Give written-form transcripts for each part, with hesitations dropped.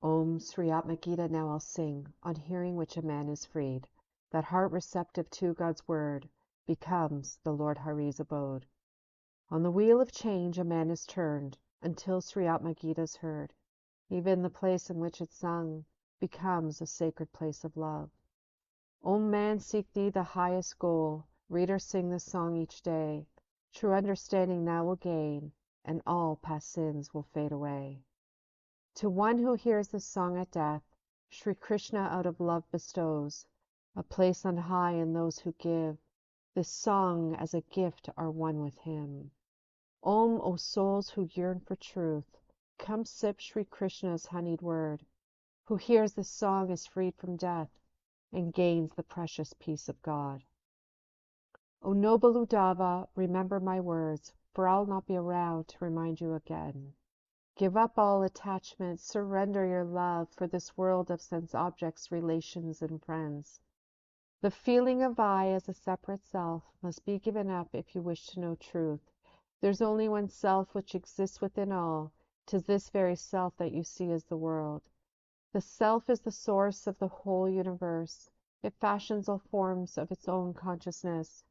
Om Sri Atma Gita now I'll sing, on hearing which a man is freed. That heart receptive to God's word becomes the Lord Hari's abode. On the wheel of change a man is turned, until Sri Atma Gita's heard. Even the place in which it's sung becomes a sacred place of love. O man, seek thee the highest goal. Read or sing this song each day. True understanding thou will gain, and all past sins will fade away. To one who hears this song at death, Sri Krishna out of love bestows a place on high, and those who give this song as a gift are one with him. Om, O souls who yearn for truth, come sip Sri Krishna's honeyed word. Who hears this song is freed from death and gains the precious peace of God. O noble Uddhava, remember my words, for I'll not be around to remind you again. Give up all attachments, surrender your love for this world of sense objects, relations, and friends. The feeling of I as a separate self must be given up if you wish to know truth. There's only one self which exists within all. 'Tis this very self that you see as the world. The self is the source of the whole universe. It fashions all forms of its own consciousness.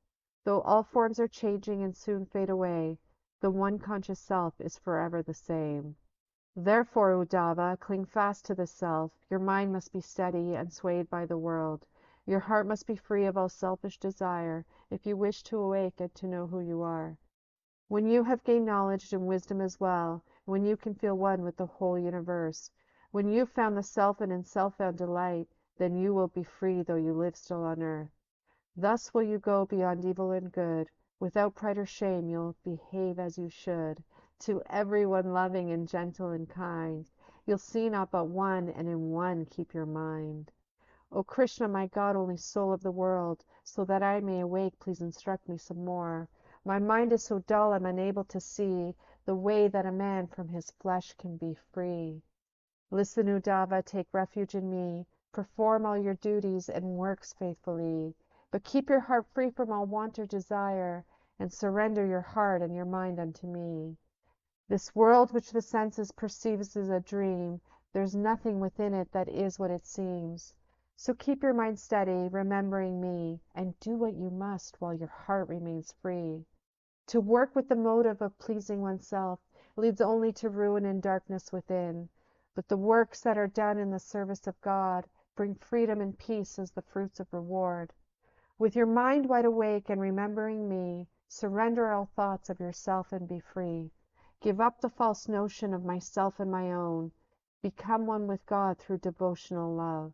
Though all forms are changing and soon fade away, the one conscious self is forever the same. Therefore, Uddhava, cling fast to the self. Your mind must be steady and swayed by the world. Your heart must be free of all selfish desire if you wish to awake and to know who you are. When you have gained knowledge and wisdom as well, when you can feel one with the whole universe, when you've found the self and in self found delight, then you will be free though you live still on earth. Thus will you go beyond evil and good. Without pride or shame you'll behave as you should, to everyone loving and gentle and kind. You'll see not but one, and in one keep your mind. O Krishna, my God, only soul of the world, so that I may awake, please instruct me some more. My mind is so dull I'm unable to see the way that a man from his flesh can be free. Listen, Uddhava, take refuge in me, perform all your duties and works faithfully, but keep your heart free from all want or desire, and surrender your heart and your mind unto me. This world which the senses perceives is a dream. There's nothing within it that is what it seems. So keep your mind steady, remembering me, and do what you must while your heart remains free. To work with the motive of pleasing oneself leads only to ruin and darkness within, but the works that are done in the service of God bring freedom and peace as the fruits of reward. With your mind wide awake and remembering me, surrender all thoughts of yourself and be free. Give up the false notion of myself and my own. Become one with God through devotional love.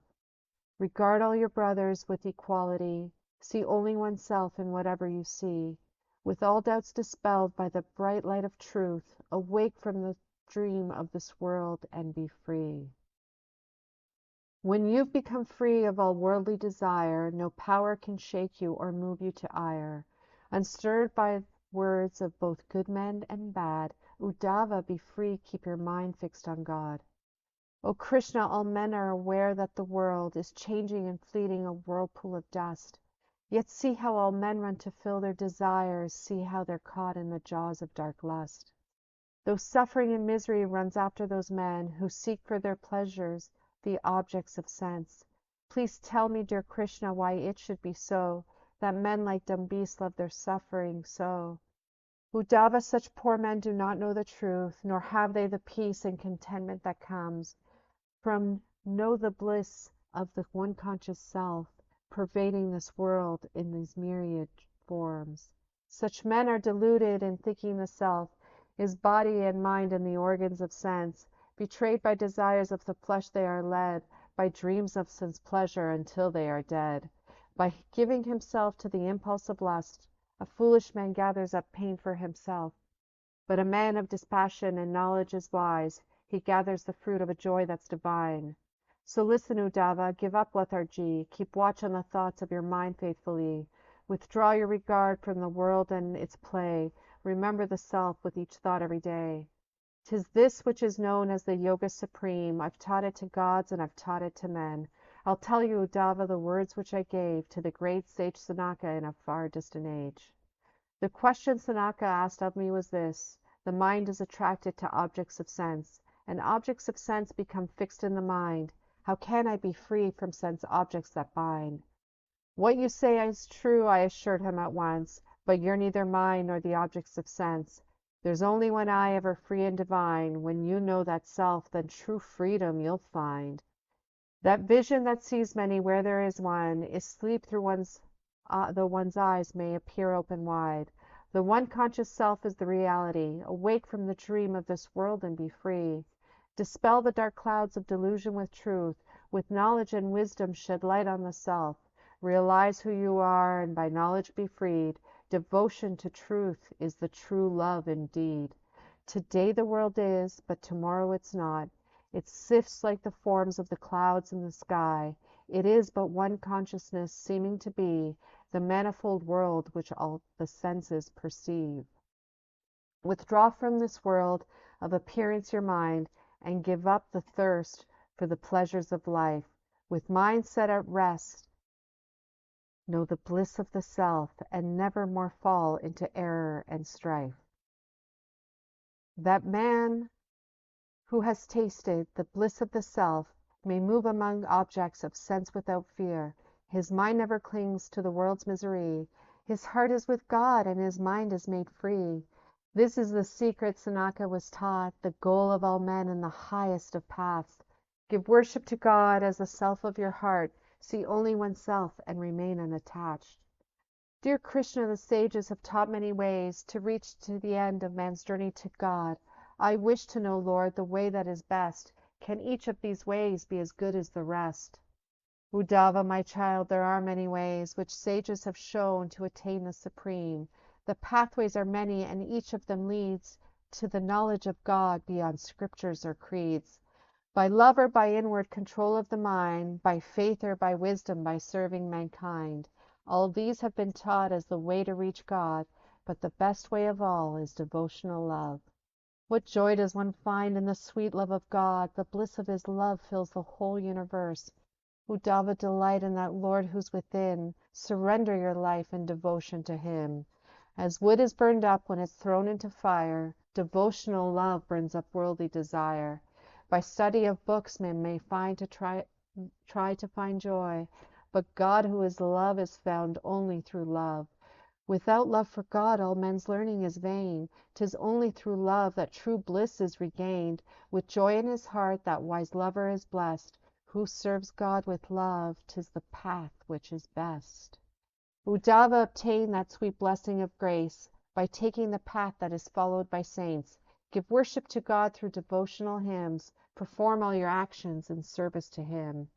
Regard all your brothers with equality. See only oneself in whatever you see. With all doubts dispelled by the bright light of truth, awake from the dream of this world and be free. When you've become free of all worldly desire, no power can shake you or move you to ire. Unstirred by words of both good men and bad, Uddhava, be free, keep your mind fixed on God. O Krishna, all men are aware that the world is changing and fleeting, a whirlpool of dust. Yet see how all men run to fill their desires, see how they're caught in the jaws of dark lust. Though suffering and misery runs after those men who seek for their pleasures the objects of sense. Please tell me, dear Krishna, why it should be so, that men like dumb beasts love their suffering so. Uddhava, such poor men do not know the truth, nor have they the peace and contentment that comes from know the bliss of the one conscious self, pervading this world in these myriad forms. Such men are deluded in thinking the self is body and mind and the organs of sense. Betrayed by desires of the flesh they are led, by dreams of sense pleasure until they are dead. By giving himself to the impulse of lust, a foolish man gathers up pain for himself. But a man of dispassion and knowledge is wise, he gathers the fruit of a joy that's divine. So listen, Uddhava, give up lethargy, keep watch on the thoughts of your mind faithfully. Withdraw your regard from the world and its play, remember the self with each thought every day. 'Tis this which is known as the Yoga Supreme. I've taught it to gods and I've taught it to men. I'll tell you, Uddhava, the words which I gave to the great sage Sanaka in a far distant age. The question Sanaka asked of me was this: the mind is attracted to objects of sense, and objects of sense become fixed in the mind. How can I be free from sense objects that bind? What you say is true, I assured him at once, but you're neither mine nor the objects of sense. There's only one I ever free and divine. When you know that self, then true freedom you'll find. That vision that sees many where there is one is sleep through though one's eyes may appear open wide. The one conscious self is the reality. Awake from the dream of this world and be free. Dispel the dark clouds of delusion with truth. With knowledge and wisdom shed light on the self. Realize who you are and by knowledge be freed. Devotion to truth is the true love indeed. Today the world is, but tomorrow it's not. It sifts like the forms of the clouds in the sky. It is but one consciousness seeming to be the manifold world which all the senses perceive. Withdraw from this world of appearance your mind, and give up the thirst for the pleasures of life. With mind set at rest, know the bliss of the self, and never more fall into error and strife. That man who has tasted the bliss of the self may move among objects of sense without fear. His mind never clings to the world's misery. His heart is with God, and his mind is made free. This is the secret Sanaka was taught, the goal of all men and the highest of paths. Give worship to God as the self of your heart. See only oneself and remain unattached. Dear Krishna, the sages have taught many ways to reach to the end of man's journey to God. I wish to know, Lord, the way that is best. Can each of these ways be as good as the rest? Uddhava, my child, there are many ways which sages have shown to attain the supreme. The pathways are many, and each of them leads to the knowledge of God beyond scriptures or creeds. By love or by inward control of the mind, by faith or by wisdom, by serving mankind. All these have been taught as the way to reach God, but the best way of all is devotional love. What joy does one find in the sweet love of God? The bliss of his love fills the whole universe. Uddhava, delight in that Lord who's within. Surrender your life in devotion to him. As wood is burned up when it's thrown into fire, devotional love burns up worldly desire. By study of books men may try to find joy, but God who is love is found only through love. Without love for God, all men's learning is vain. 'Tis only through love that true bliss is regained. With joy in his heart, that wise lover is blessed. Who serves God with love, 'tis the path which is best. Uddhava, obtain that sweet blessing of grace by taking the path that is followed by saints. Give worship to God through devotional hymns. Perform all your actions in service to him.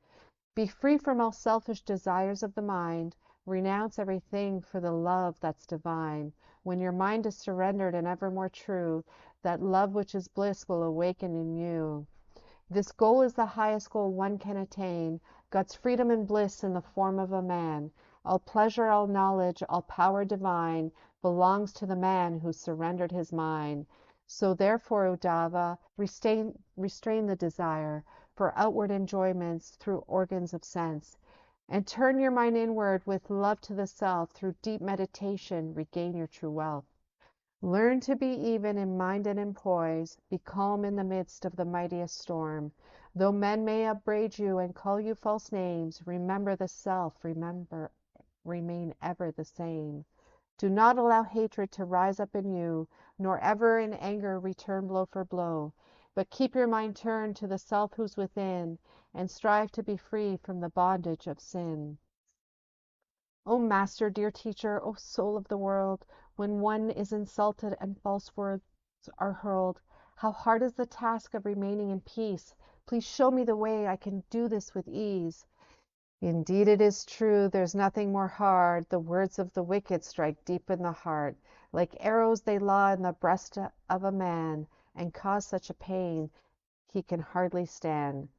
Be free from all selfish desires of the mind. Renounce everything for the love that's divine. When your mind is surrendered and ever more true, that love which is bliss will awaken in you. This goal is the highest goal one can attain, God's freedom and bliss in the form of a man. All pleasure, all knowledge, all power divine belongs to the man who surrendered his mind. So therefore, Uddhava, restrain the desire for outward enjoyments through organs of sense, and turn your mind inward with love to the self. Through deep meditation, regain your true wealth. Learn to be even in mind and in poise. Be calm in the midst of the mightiest storm. Though men may upbraid you and call you false names, remember the self, remain ever the same. Do not allow hatred to rise up in you, nor ever in anger return blow for blow, but keep your mind turned to the self who's within, and strive to be free from the bondage of sin. O Master, dear teacher, O soul of the world, when one is insulted and false words are hurled, how hard is the task of remaining in peace. Please show me the way I can do this with ease. Indeed it is true, there's nothing more hard. The words of the wicked strike deep in the heart. Like arrows they lie in the breast of a man, and cause such a pain he can hardly stand.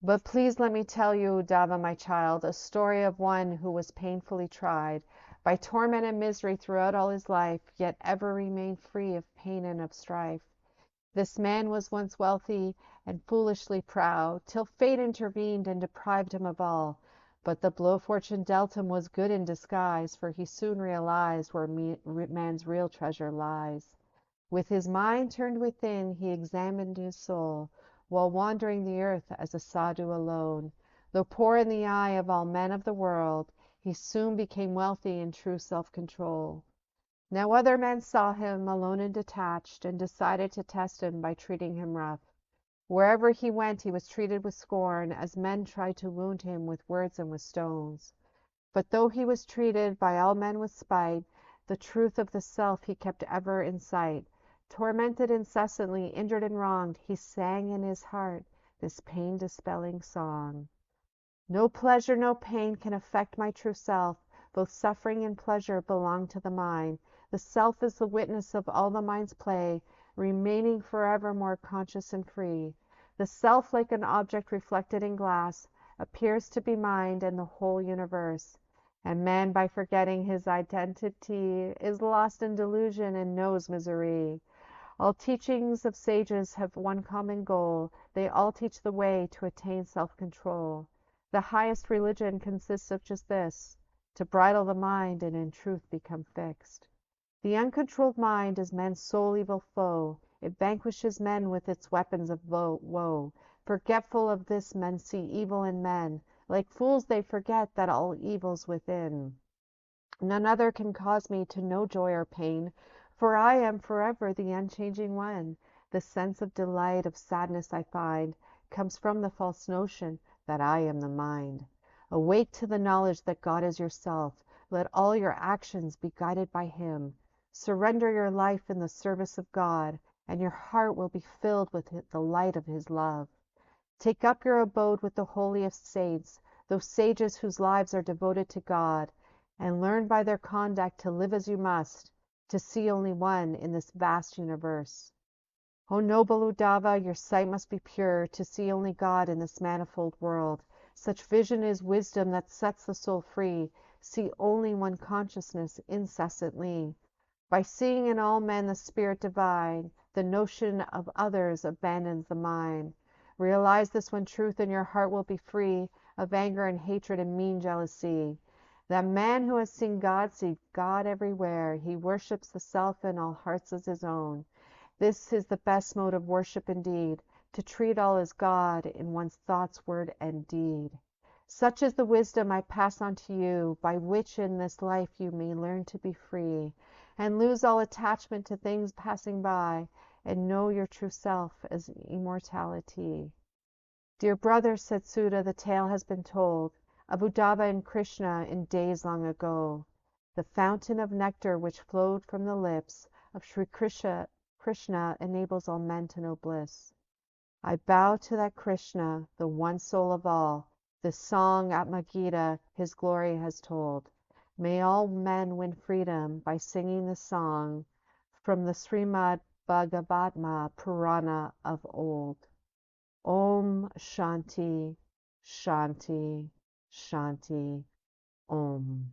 But please let me tell you, Uddhava, my child, a story of one who was painfully tried by torment and misery throughout all his life, yet ever remained free of pain and of strife. This man was once wealthy and foolishly proud, till fate intervened and deprived him of all. But the blow fortune dealt him was good in disguise, for he soon realized where man's real treasure lies. With his mind turned within, he examined his soul, while wandering the earth as a sadhu alone. Though poor in the eye of all men of the world, he soon became wealthy in true self-control. Now other men saw him alone and detached, and decided to test him by treating him rough. Wherever he went he was treated with scorn, as men tried to wound him with words and with stones. But though he was treated by all men with spite, the truth of the self he kept ever in sight. Tormented incessantly, injured and wronged, he sang in his heart this pain-dispelling song. No pleasure, no pain can affect my true self. Both suffering and pleasure belong to the mind. The self is the witness of all the mind's play, remaining forevermore conscious and free. The self, like an object reflected in glass, appears to be mind and the whole universe. And man, by forgetting his identity, is lost in delusion and knows misery. All teachings of sages have one common goal. They all teach the way to attain self-control. The highest religion consists of just this: to bridle the mind and in truth become fixed. The uncontrolled mind is man's sole evil foe. It vanquishes men with its weapons of woe. Forgetful of this, men see evil in men. Like fools they forget that all evil's within. None other can cause me to know joy or pain, for I am forever the unchanging one. The sense of delight, of sadness I find, comes from the false notion that I am the mind. Awake to the knowledge that God is yourself. Let all your actions be guided by Him. Surrender your life in the service of God, and your heart will be filled with the light of His love. Take up your abode with the holiest saints, those sages whose lives are devoted to God, and learn by their conduct to live as you must, to see only one in this vast universe. O noble Uddhava, your sight must be pure, to see only God in this manifold world. Such vision is wisdom that sets the soul free. See only one consciousness incessantly. By seeing in all men the Spirit divine, the notion of others abandons the mind. Realize this when truth in your heart will be free of anger and hatred and mean jealousy. That man who has seen God sees God everywhere. He worships the self in all hearts as his own. This is the best mode of worship indeed, to treat all as God in one's thoughts, word, and deed. Such is the wisdom I pass on to you, by which in this life you may learn to be free, and lose all attachment to things passing by, and know your true self as immortality. Dear brother, said Sudha, the tale has been told of Uddhava and Krishna in days long ago. The fountain of nectar which flowed from the lips of Sri Krishna enables all men to know bliss. I bow to that Krishna, the one soul of all. This song Atma Gita his glory has told. May all men win freedom by singing the song from the Srimad Bhagavatam Purana of old. Om Shanti, Shanti, Shanti, Om.